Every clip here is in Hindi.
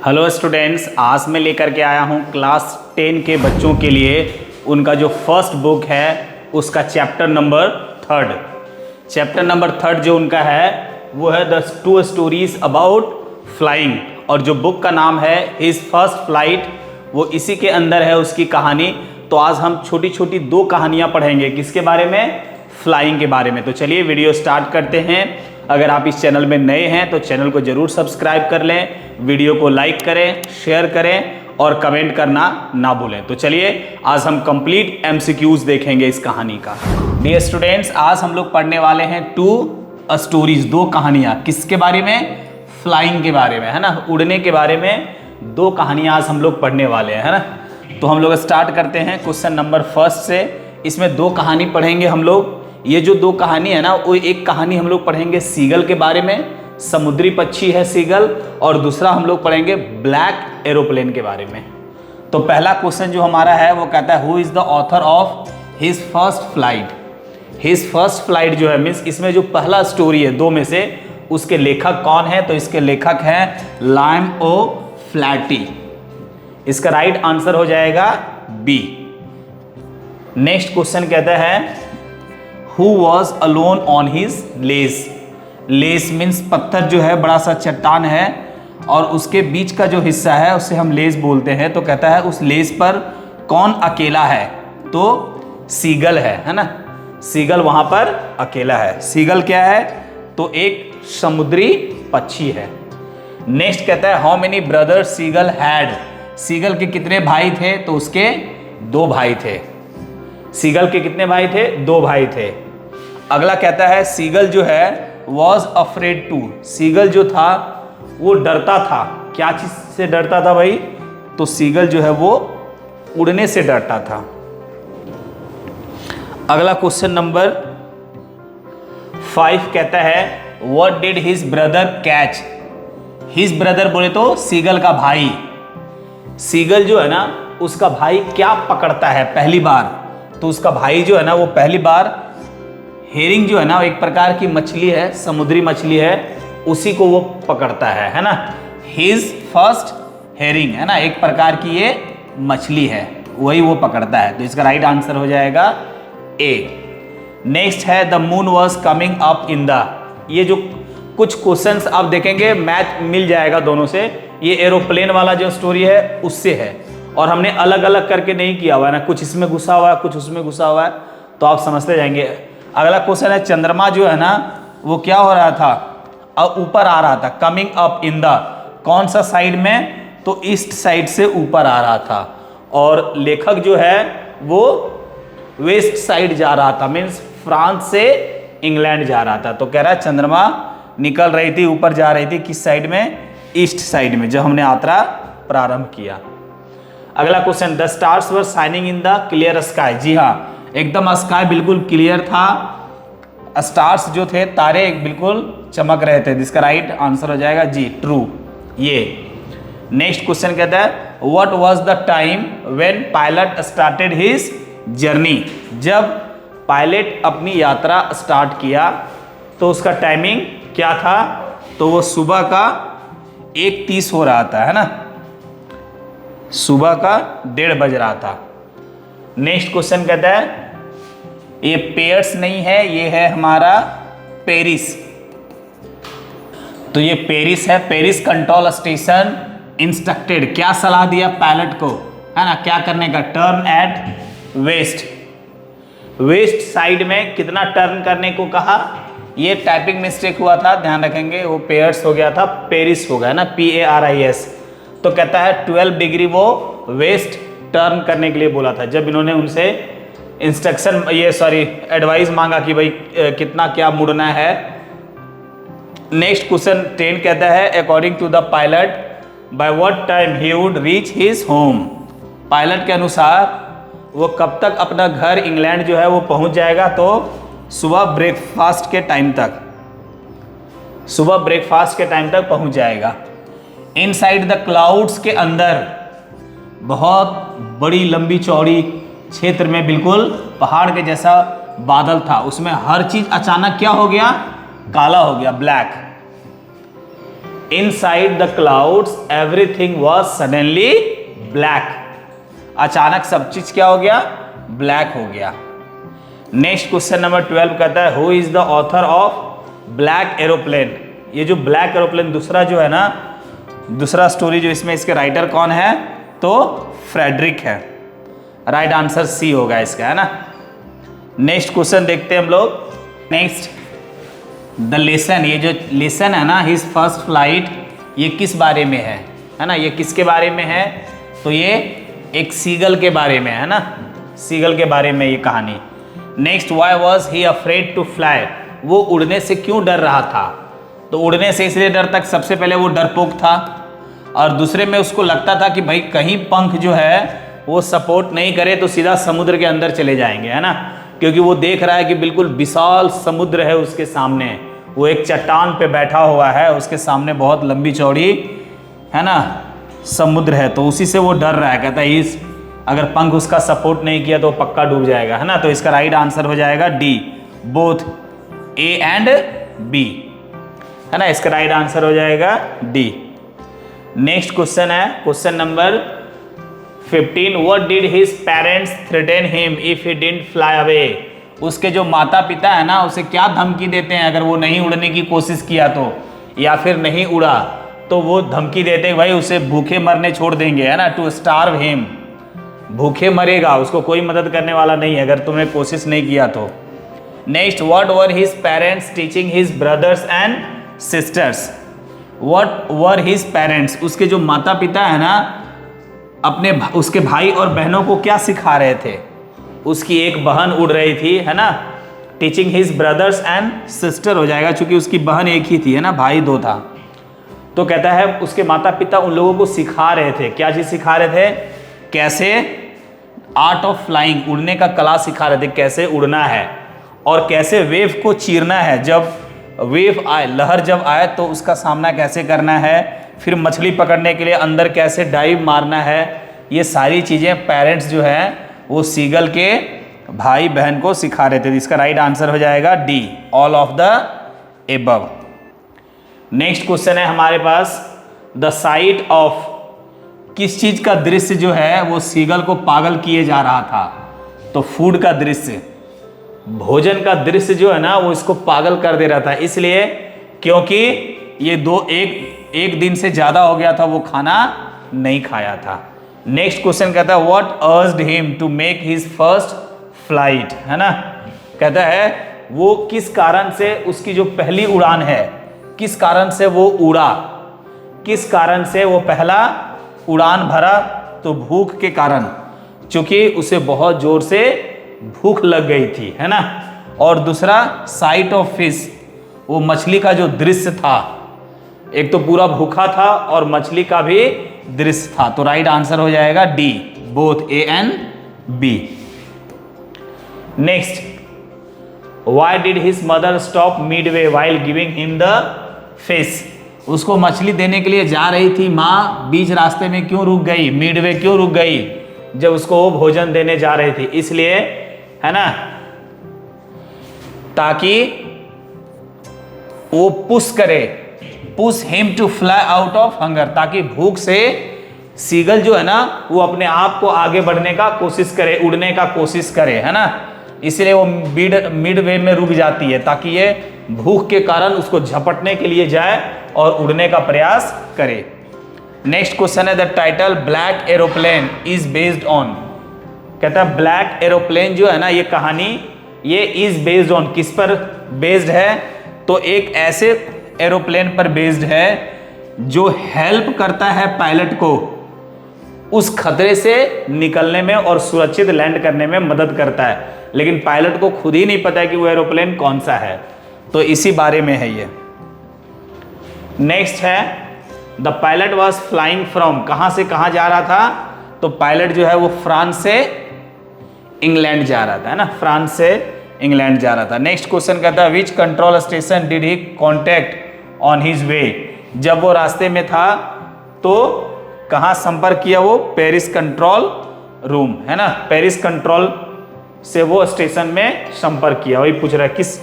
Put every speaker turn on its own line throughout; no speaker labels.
हेलो स्टूडेंट्स, आज मैं लेकर के आया हूँ क्लास 10 के बच्चों के लिए उनका जो फर्स्ट बुक है उसका चैप्टर नंबर थर्ड जो उनका है वो है द 2 स्टोरीज अबाउट फ्लाइंग। और जो बुक का नाम है हिज फर्स्ट फ्लाइट, वो इसी के अंदर है उसकी कहानी। तो आज हम छोटी छोटी 2 कहानियाँ पढ़ेंगे, किसके बारे में? फ्लाइंग के बारे में। तो चलिए वीडियो स्टार्ट करते हैं। अगर आप इस चैनल में नए हैं तो चैनल को जरूर सब्सक्राइब कर लें, वीडियो को लाइक करें, शेयर करें और कमेंट करना ना भूलें। तो चलिए आज हम कंप्लीट एमसीक्यूज देखेंगे इस कहानी का। डियर स्टूडेंट्स, आज हम लोग पढ़ने वाले हैं 2 स्टोरीज, 2 कहानियाँ। किसके बारे में? फ्लाइंग के बारे में, है ना, उड़ने के बारे में 2 कहानियाँ आज हम लोग पढ़ने वाले हैं, है ना। तो हम लोग स्टार्ट करते हैं क्वेश्चन नंबर फर्स्ट से। इसमें 2 कहानी पढ़ेंगे हम लोग। ये जो 2 कहानी है ना, वो एक कहानी हम लोग पढ़ेंगे सीगल के बारे में, समुद्री पक्षी है सीगल, और दूसरा हम लोग पढ़ेंगे ब्लैक एरोप्लेन के बारे में। तो पहला क्वेश्चन जो हमारा है वो कहता है who is the author of his first flight. His first flight जो है मीन्स इसमें जो पहला स्टोरी है 2 में से, उसके लेखक कौन है? तो इसके लेखक हैं लाइम ओ फ्लैटी। इसका राइट आंसर हो जाएगा बी। नेक्स्ट क्वेश्चन कहता है Who was alone on his lace? Less means पत्थर जो है, बड़ा सा चट्टान है और उसके बीच का जो हिस्सा है उसे हम लेस बोलते हैं। तो कहता है उस लेस पर कौन अकेला है? तो सीगल है ना। सीगल वहां पर अकेला है। सीगल क्या है? तो एक समुद्री पक्षी है। नेक्स्ट कहता है how many brothers seagull had. Seagull के कितने भाई थे? तो उसके 2 भाई थे। सीगल के कितने भाई थे? 2 भाई थे। अगला कहता है सीगल जो है वॉज अफ्रेड टू। सीगल जो था वो डरता था। क्या चीज से डरता था भाई? तो सीगल जो है वो उड़ने से डरता था। अगला क्वेश्चन नंबर 5 कहता है what did his brother catch. His brother बोले तो सीगल का भाई। सीगल जो है ना, उसका भाई क्या पकड़ता है पहली बार? तो उसका भाई जो है ना वो पहली बार हेरिंग जो है ना, एक प्रकार की मछली है, समुद्री मछली है, उसी को वो पकड़ता है ना। हिज फर्स्ट हेरिंग है ना, एक प्रकार की ये मछली है, वही वो पकड़ता है। तो इसका राइट आंसर हो जाएगा ए। नेक्स्ट है the moon was coming up in the. ये जो कुछ क्वेश्चंस आप देखेंगे मैच मिल जाएगा दोनों से। ये एरोप्लेन वाला जो स्टोरी है उससे है, और हमने अलग अलग करके नहीं किया हुआ है ना, कुछ इसमें घुसा हुआ है, कुछ उसमें घुसा हुआ है, तो आप समझते जाएंगे। अगला क्वेश्चन है चंद्रमा जो है ना वो क्या हो रहा था? ऊपर आ रहा था। कमिंग अप इन द, कौन सा साइड में? तो ईस्ट साइड से ऊपर आ रहा था। और लेखक जो है वो वेस्ट साइड जा रहा था, मीन्स फ्रांस से इंग्लैंड जा रहा था। तो कह रहा है चंद्रमा निकल रही थी, ऊपर जा रही थी, किस साइड में? ईस्ट साइड में, जब हमने यात्रा प्रारंभ किया। अगला question the stars were shining in the clear sky. जी हाँ, एकदम स्काई बिल्कुल क्लियर था। स्टार्स जो थे, तारे बिल्कुल चमक रहे थे। जिसका राइट आंसर हो जाएगा जी, ट्रू। ये नेक्स्ट क्वेश्चन कहता है what was the time when pilot started his journey. जब पायलट अपनी यात्रा स्टार्ट किया तो उसका टाइमिंग क्या था? तो वो सुबह का 1:30 हो रहा था, है ना, सुबह का 1:30 बज रहा था। नेक्स्ट क्वेश्चन कहता है ये पेयर्स नहीं है, ये है हमारा पेरिस। तो ये पेरिस है। पेरिस कंट्रोल स्टेशन इंस्ट्रक्टेड, क्या सलाह दिया पायलट को, है ना, क्या करने का? Turn at west. West side में कितना टर्न करने को कहा? ये टाइपिंग मिस्टेक हुआ था, ध्यान रखेंगे। वो पेयर्स हो गया था, पेरिस हो गया ना, PARIS। तो कहता है 12 डिग्री वो वेस्ट टर्न करने के लिए बोला था, जब इन्होंने उनसे इंस्ट्रक्शन एडवाइस मांगा कि भाई कितना क्या मुड़ना है। नेक्स्ट क्वेश्चन 10 कहता है according to the pilot by what time he would reach his home. Pilot के अनुसार वो कब तक अपना घर इंग्लैंड जो है वो पहुंच जाएगा? तो सुबह ब्रेकफास्ट के टाइम तक, सुबह ब्रेकफास्ट के टाइम तक पहुंच जाएगा। इनसाइड द क्लाउड्स के अंदर, बहुत बड़ी लंबी चौड़ी क्षेत्र में बिल्कुल पहाड़ के जैसा बादल था, उसमें हर चीज अचानक क्या हो गया? काला हो गया, black. Inside the clouds everything was suddenly black. अचानक सब चीज क्या हो गया? ब्लैक हो गया। नेक्स्ट क्वेश्चन नंबर 12 कहता है who is the author of black aeroplane. ये जो ब्लैक एरोप्लेन दूसरा जो है ना, दूसरा स्टोरी जो इसमें, इसके राइटर कौन है? तो फ्रेडरिक है। राइट आंसर सी होगा इसका, है ना। नेक्स्ट क्वेश्चन देखते हैं हम लोग। नेक्स्ट द लेसन, ये जो लेसन है ना, हिज फर्स्ट फ्लाइट, ये किस बारे में है ना, ये किसके बारे में है? तो ये एक सीगल के बारे में है ना, सीगल के बारे में ये कहानी। Next why was he afraid to fly, वो उड़ने से क्यों डर रहा था? तो उड़ने से इसलिए डरता, सबसे पहले वो डरपोक था, और दूसरे में उसको लगता था कि भाई कहीं पंख जो है वो सपोर्ट नहीं करे तो सीधा समुद्र के अंदर चले जाएंगे, है ना, क्योंकि वो देख रहा है कि बिल्कुल विशाल समुद्र है उसके सामने, वो एक चट्टान पे बैठा हुआ है, उसके सामने बहुत लंबी चौड़ी, है ना, समुद्र है, तो उसी से वो डर रहा है। कहता है इस अगर पंख उसका सपोर्ट नहीं किया तो पक्का डूब जाएगा, है ना। तो इसका राइट आंसर हो जाएगा D, both A and B, है ना। इसका राइट आंसर हो जाएगा डी। नेक्स्ट क्वेश्चन है question number 15, what did his parents threaten him if he didn't fly away. उसके जो माता पिता है ना, उसे क्या धमकी देते हैं अगर वो नहीं उड़ने की कोशिश किया तो, या फिर नहीं उड़ा तो वो धमकी देते हैं भाई उसे भूखे मरने छोड़ देंगे, है ना, टू स्टार्व हिम, भूखे मरेगा, उसको कोई मदद करने वाला नहीं है अगर तुमने कोशिश नहीं किया तो। Next what were his parents teaching his brothers and sisters. What were his parents, उसके जो माता पिता है ना, अपने उसके भाई और बहनों को क्या सिखा रहे थे? उसकी एक बहन उड़ रही थी, है ना, teaching his brothers and sister हो जाएगा, क्योंकि उसकी बहन एक ही थी, है ना, भाई दो था। तो कहता है उसके माता पिता उन लोगों को सिखा रहे थे, क्या चीज सिखा रहे थे? कैसे आर्ट ऑफ फ्लाइंग, उड़ने का कला सिखा रहे थे, कैसे उड़ना है और कैसे वेव को चीरना है, जब वेव आए, लहर जब आए तो उसका सामना कैसे करना है, फिर मछली पकड़ने के लिए अंदर कैसे डाइव मारना है। ये सारी चीज़ें पेरेंट्स जो हैं वो सीगल के भाई बहन को सिखा रहे थे। इसका राइट आंसर हो जाएगा D, all of the above. Next question है हमारे पास, द साइट ऑफ, किस चीज़ का दृश्य जो है वो सीगल को पागल किए जा रहा था? तो फूड का दृश्य, भोजन का दृश्य जो है ना वो इसको पागल कर दे रहा था, इसलिए क्योंकि ये एक दिन से ज़्यादा हो गया था वो खाना नहीं खाया था। नेक्स्ट क्वेश्चन कहता है what urged him to make his first flight, है ना। कहता है वो किस कारण से, उसकी जो पहली उड़ान है, किस कारण से वो उड़ा, किस कारण से वो पहला उड़ान भरा? तो भूख के कारण, क्योंकि उसे बहुत जोर से भूख लग गई थी, है ना। और दूसरा साइट ऑफ फिश, वो मछली का जो दृश्य था, एक तो पूरा भूखा था और मछली का भी दृश्य था। तो राइट आंसर हो जाएगा D, both A and B. Next, why did his mother stop midway while giving him the fish. उसको मछली देने के लिए जा रही थी माँ, बीच रास्ते में क्यों रुक गई, मिडवे क्यों रुक गई जब उसको वो भोजन देने जा रही थी? इसलिए, है ना, ताकि वो पुश करे, push him to fly out of hunger, ताकि भूख से सीगल जो है ना वो अपने आप को आगे बढ़ने का कोशिश करे, उड़ने का कोशिश करे, है ना। इसलिए वो मिड वे में रुक जाती है, ताकि ये भूख के कारण उसको झपटने के लिए जाए और उड़ने का प्रयास करे। नेक्स्ट क्वेश्चन है the title black aeroplane is based on. कहता है ब्लैक एरोप्लेन जो है ना, ये कहानी, ये इज बेस्ड ऑन, किस पर बेस्ड है? तो एक ऐसे एरोप्लेन पर बेस्ड है जो हेल्प करता है पायलट को उस खतरे से निकलने में और सुरक्षित लैंड करने में मदद करता है, लेकिन पायलट को खुद ही नहीं पता है कि वो एरोप्लेन कौन सा है। तो इसी बारे में है ये। नेक्स्ट है the pilot was flying from, कहां से कहां जा रहा था? तो पायलट जो है वो फ्रांस से इंग्लैंड जा रहा था, है ना, फ्रांस से इंग्लैंड जा रहा था। नेक्स्ट क्वेश्चन कहता है which control station did he contact on his way. जब वो रास्ते में था तो कहां संपर्क किया? वो पेरिस कंट्रोल रूम, है ना, पेरिस कंट्रोल से वो स्टेशन में संपर्क किया। वही पूछ रहा है किस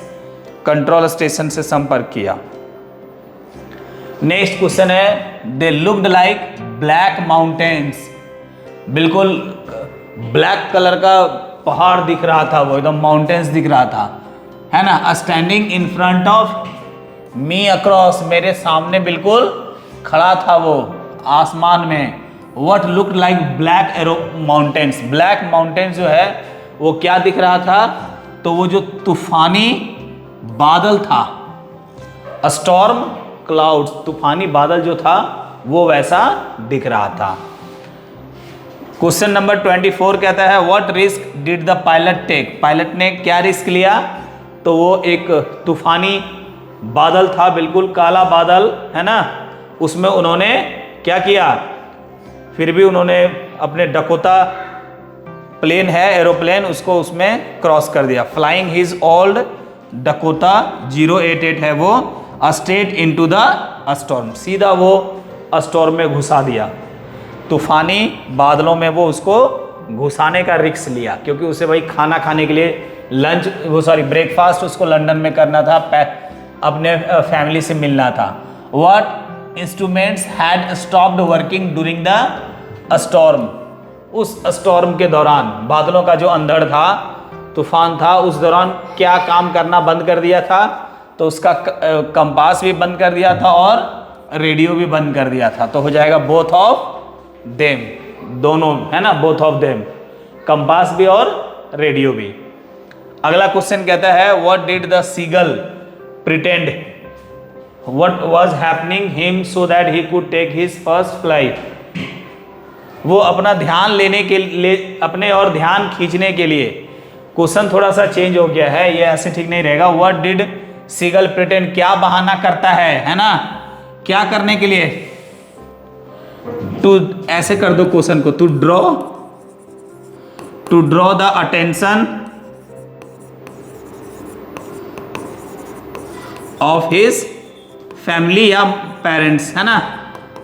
कंट्रोल स्टेशन से संपर्क किया। नेक्स्ट क्वेश्चन है, they looked like black mountains, बिल्कुल ब्लैक कलर का पहाड़ दिख रहा था, वो एकदम माउंटेन्स दिख रहा था, है ना। Standing in front of me across, मेरे सामने बिल्कुल खड़ा था वो आसमान में। What looked like black arrow mountains, black mountains जो है वो क्या दिख रहा था, तो वो जो तूफानी बादल था, स्टॉर्म क्लाउड्स, तूफानी बादल जो था वो वैसा दिख रहा था। क्वेश्चन नंबर 24 कहता है, what risk did the pilot take, pilot ने क्या रिस्क लिया, तो वो एक तूफानी बादल था, बिल्कुल काला बादल, है ना, उसमें उन्होंने क्या किया, फिर भी उन्होंने अपने डकोटा प्लेन है, एरोप्लेन, उसको उसमें क्रॉस कर दिया। फ्लाइंग हिज ओल्ड डकोटा 088 है वो, स्ट्रेट इनटू द स्टॉर्म, सीधा वो स्टॉर्म में घुसा दिया, तूफानी बादलों में वो उसको घुसाने का रिस्क लिया, क्योंकि उसे वही खाना खाने के लिए लंच, वो सॉरी ब्रेकफास्ट उसको लंदन में करना था, अपने फैमिली से मिलना था। What instruments had stopped working during the storm, उस स्टॉर्म के दौरान, बादलों का जो अंधड़ था, तूफान था, उस दौरान क्या काम करना बंद कर दिया था, तो उसका कंपास भी बंद कर दिया था और रेडियो भी बंद कर दिया था। तो हो जाएगा बोथ ऑफ देम, दोनों, है ना, बोथ ऑफ देम, कंपास भी और रेडियो भी। अगला क्वेश्चन कहता है, what did the seagull pretend, what was happening him so that he could take his first flight, वो अपना ध्यान लेने के लिए, अपने और ध्यान खींचने के लिए, क्वेश्चन थोड़ा सा चेंज हो गया है, ये ऐसे ठीक नहीं रहेगा। व्हाट डिड सीगल प्रिटेंड, क्या बहाना करता है ना, क्या करने के लिए, टू, ऐसे कर दो क्वेश्चन को, to draw the attention of his family या पेरेंट्स, है ना,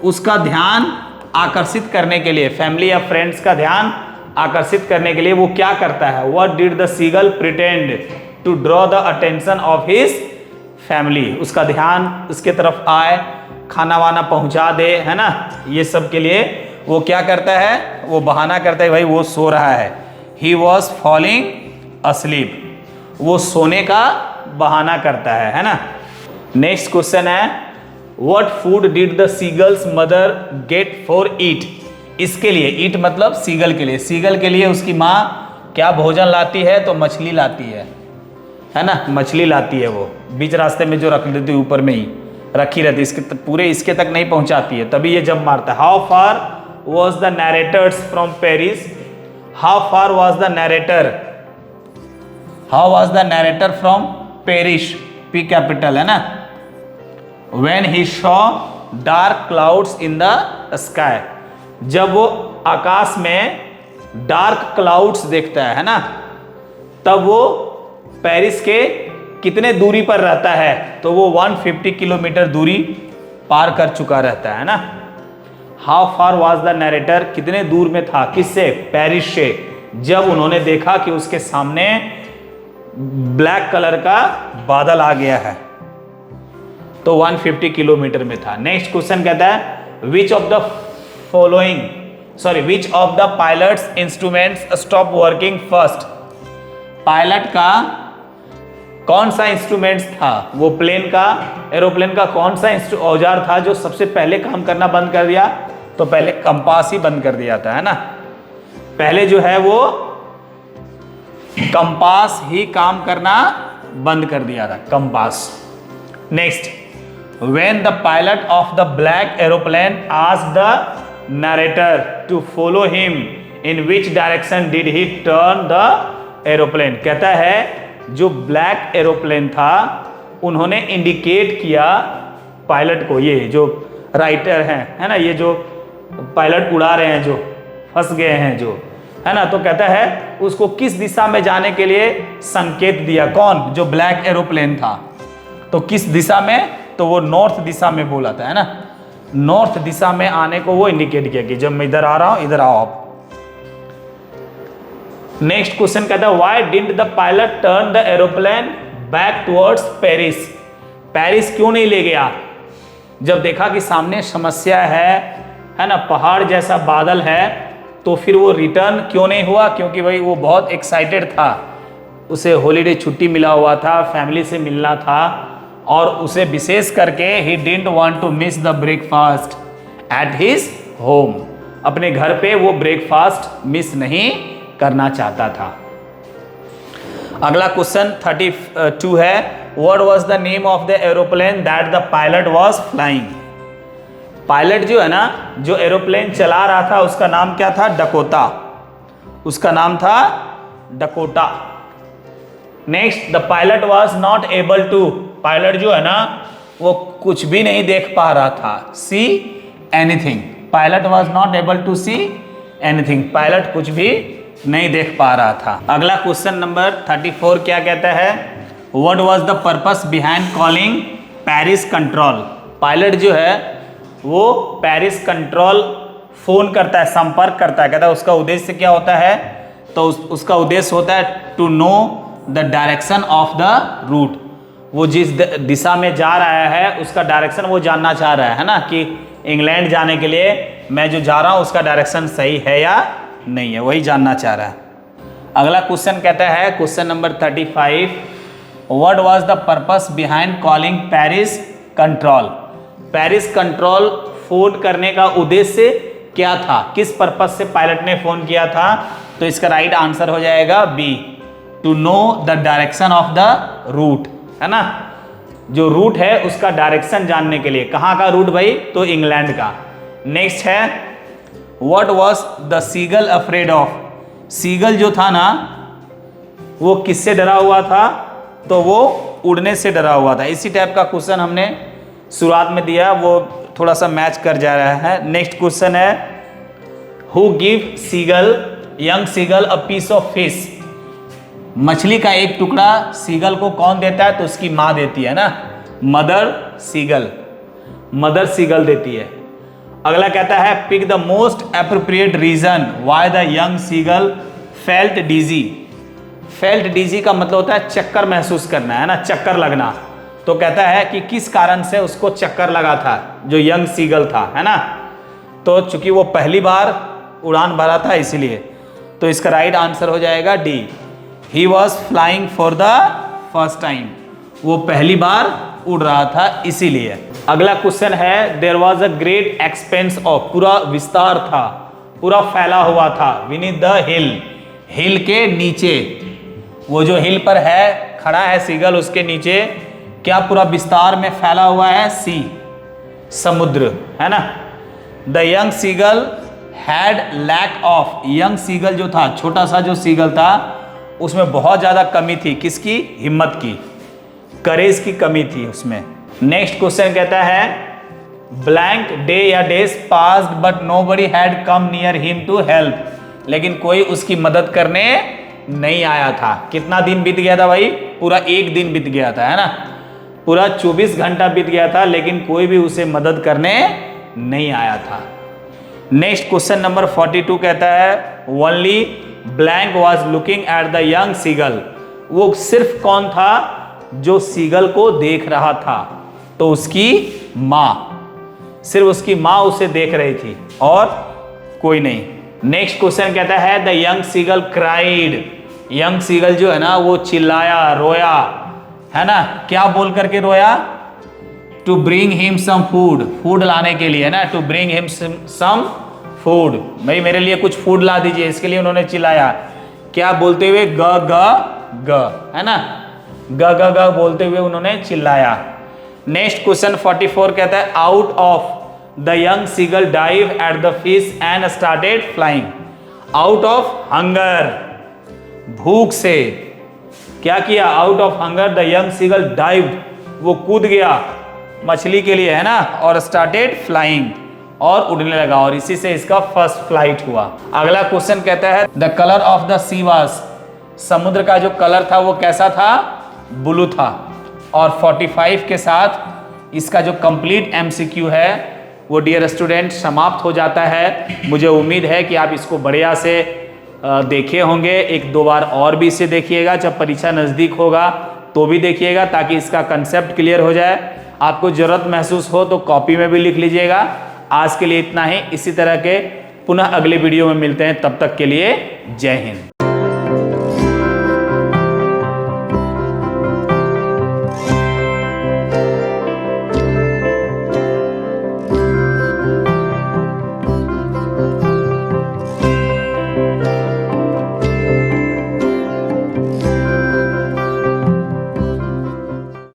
उसका ध्यान आकर्षित करने के लिए, फैमिली या फ्रेंड्स का ध्यान आकर्षित करने के लिए वो क्या करता है। What did the seagull pretend to draw the attention of his family, उसका ध्यान उसके तरफ आए, खाना वाना पहुंचा दे, है ना, ये सब के लिए वो क्या करता है, वो बहाना करता है, भाई वो सो रहा है, ही वॉज फॉलिंग अस्लीप, वो सोने का बहाना करता है ना। नेक्स्ट क्वेश्चन है, what food did the seagull's mother get for eat, इसके लिए, ईट मतलब सीगल के लिए, सीगल के लिए उसकी माँ क्या भोजन लाती है, तो मछली लाती है ना, मछली लाती है, वो बीच रास्ते में जो रख देती है, ऊपर में ही रखी रहती है, इसके पूरे इसके तक नहीं पहुंचाती है, तभी ये जब मारता है। How far was the narrator's from Paris, how far was the narrator, how was the narrator from Paris, P capital है ना, when he saw dark clouds in the sky, जब वो आकाश में डार्क क्लाउड्स देखता है ना, तब वो पेरिस के कितने दूरी पर रहता है, तो वो 150 किलोमीटर दूरी पार कर चुका रहता है ना। How far was the narrator, कितने दूर में था, किससे, पेरिस से, जब उन्होंने देखा कि उसके सामने ब्लैक कलर का बादल आ गया है, तो 150 किलोमीटर में था। नेक्स्ट क्वेश्चन कहता है, which of the following, sorry, which of the pilots instruments stop working first, pilot का कौन सा इंस्ट्रूमेंट्स था, वो प्लेन का, एरोप्लेन का कौन सा औजार था जो सबसे पहले काम करना बंद कर दिया, तो पहले कंपास ही बंद कर दिया था, है ना, पहले जो है वो कंपास ही काम करना बंद कर दिया था, compass. Next, when the pilot of the black aeroplane asked the narrator to follow him, in which direction did he turn the aeroplane, कहता है जो ब्लैक एरोप्लेन था उन्होंने इंडिकेट किया पायलट को, ये जो राइटर हैं, है ना, ये जो पायलट उड़ा रहे हैं, जो फंस गए हैं जो, है ना, तो कहता है उसको किस दिशा में जाने के लिए संकेत दिया, कौन, जो ब्लैक एरोप्लेन था, तो किस दिशा में, तो वो नॉर्थ दिशा में बोला था, है ना, नॉर्थ दिशा में आने को वो इंडिकेट किया कि जब मैं इधर आ रहा हूं, इधर आओ आप। नेक्स्ट क्वेश्चन कहता है, why didn't the pilot turn the aeroplane back towards Paris, Paris क्यों नहीं ले गया, जब देखा कि सामने समस्या है ना, पहाड़ जैसा बादल है, तो फिर वो रिटर्न क्यों नहीं हुआ? क्योंकि भाई वो बहुत एक्साइटेड था, उसे हॉलीडे छुट्टी मिला हुआ था, फैमिली से मिलना था, और उसे विशेष करके he didn't want to miss the breakfast at his home. अपने घर पे वो ब्रेकफास्ट मिस नहीं करना चाहता था। अगला क्वेश्चन 32 है, what was the name of the aeroplane that the pilot was flying? Pilot जो है ना, जो एरोप्लेन चला रहा था, उसका नाम क्या था? डकोटा। उसका नाम था Dakota. Next, the pilot was not able to, pilot जो है ना वो कुछ भी नहीं देख पा रहा था, see anything. Pilot was not able to see anything, pilot कुछ भी नहीं देख पा रहा था। अगला क्वेश्चन नंबर 34 क्या कहता है, what was the purpose behind calling Paris control? Pilot जो है वो पेरिस कंट्रोल फोन करता है, संपर्क करता है, कहता है उसका उद्देश्य क्या होता है? तो उसका उद्देश्य होता है to know the direction of the route. वो जिस दिशा में जा रहा है उसका डायरेक्शन वो जानना चाह रहा है ना, कि इंग्लैंड जाने के लिए मैं जो जा रहा हूँ उसका डायरेक्शन सही है या नहीं है, वही जानना चाह रहा है। अगला क्वेश्चन कहता है, question number 35, what was the purpose behind calling Paris control? Paris control phone करने का उद्देश्य क्या था? किस पर्पस से पायलट ने फोन किया था? तो इसका राइट आंसर हो जाएगा B, to know the direction of the route, है ना। जो रूट है उसका डायरेक्शन जानने के लिए। कहाँ का रूट भाई? तो इंग्लैंड का। नेक्स्ट है, what was the seagull afraid of? Seagull जो था ना वो किससे डरा हुआ था? तो वो उड़ने से डरा हुआ था। इसी टाइप का क्वेश्चन हमने शुरुआत में दिया, वो थोड़ा सा मैच कर जा रहा है। नेक्स्ट क्वेश्चन है, who give seagull young seagull a piece of fish? मछली का एक टुकड़ा सीगल को कौन देता है? तो उसकी माँ देती है ना, मदर सीगल, मदर सीगल देती है। अगला कहता है, pick the most appropriate reason why the young seagull felt dizzy. Felt dizzy का मतलब होता है चक्कर महसूस करना, है ना, चक्कर लगना। तो कहता है कि किस कारण से उसको चक्कर लगा था, जो यंग सीगल था, है ना। तो चूंकि वो पहली बार उड़ान भरा था इसीलिए, तो इसका राइट आंसर हो जाएगा D, he was flying for the first time. वो पहली बार उड़ रहा था इसीलिए। अगला क्वेश्चन है, there was a great expanse of, पूरा विस्तार था, पूरा फैला हुआ था, विनीथ द हिल, हिल के नीचे। वो जो हिल पर है, खड़ा है सीगल, उसके नीचे क्या पूरा विस्तार में फैला हुआ है? सी, समुद्र, है ना। The young seagull had lack of, young seagull जो था, छोटा सा जो सीगल था, उसमें बहुत ज्यादा कमी थी। किसकी? हिम्मत की, करेज की कमी थी उसमें। नेक्स्ट क्वेश्चन कहता है, ब्लैंक डे या days passed but nobody had come near him to help. लेकिन कोई उसकी मदद करने नहीं आया था। कितना दिन बीत गया था भाई? पूरा एक दिन बीत गया था, है ना, पूरा 24 घंटा बीत गया था, लेकिन कोई भी उसे मदद करने नहीं आया था। नेक्स्ट क्वेश्चन नंबर 42 कहता है, only blank was looking at the young seagull. वो सिर्फ कौन था जो सीगल को देख रहा था? तो उसकी माँ, सिर्फ उसकी माँ उसे देख रही थी और कोई नहीं। नेक्स्ट क्वेश्चन कहता है, the young seagull cried. Young seagull जो है ना वो चिल्लाया, रोया, है ना। क्या बोल करके रोया? To bring him some food, food लाने के लिए, है ना, to bring him some food, भाई मेरे लिए कुछ फूड ला दीजिए, इसके लिए उन्होंने चिल्लाया। क्या बोलते हुए? ग ग ग, है ना, ग ग ग बोलते हुए उन्होंने चिल्लाया। नेक्स्ट क्वेश्चन 44 कहता है, out of the young seagull dive at the fish and started flying. Out of hunger, भूख से क्या किया? Out of hunger the young seagull dive, वो कूद गया मछली के लिए, है ना, और स्टार्टेड फ्लाइंग, और उड़ने लगा, और इसी से इसका फर्स्ट फ्लाइट हुआ। अगला क्वेश्चन कहता है, the colour of the she was. समुद्र का जो कलर था वो कैसा था? ब्लू था। और 45 के साथ इसका जो कंप्लीट एमसीक्यू है वो डियर स्टूडेंट समाप्त हो जाता है। मुझे उम्मीद है कि आप इसको बढ़िया से देखे होंगे। एक दो बार और भी इसे देखिएगा, जब परीक्षा नज़दीक होगा तो भी देखिएगा, ताकि इसका कंसेप्ट क्लियर हो जाए। आपको जरूरत महसूस हो तो कॉपी में भी लिख लीजिएगा। आज के लिए इतना ही, इसी तरह के पुनः अगले वीडियो में मिलते हैं, तब तक के लिए जय हिंद।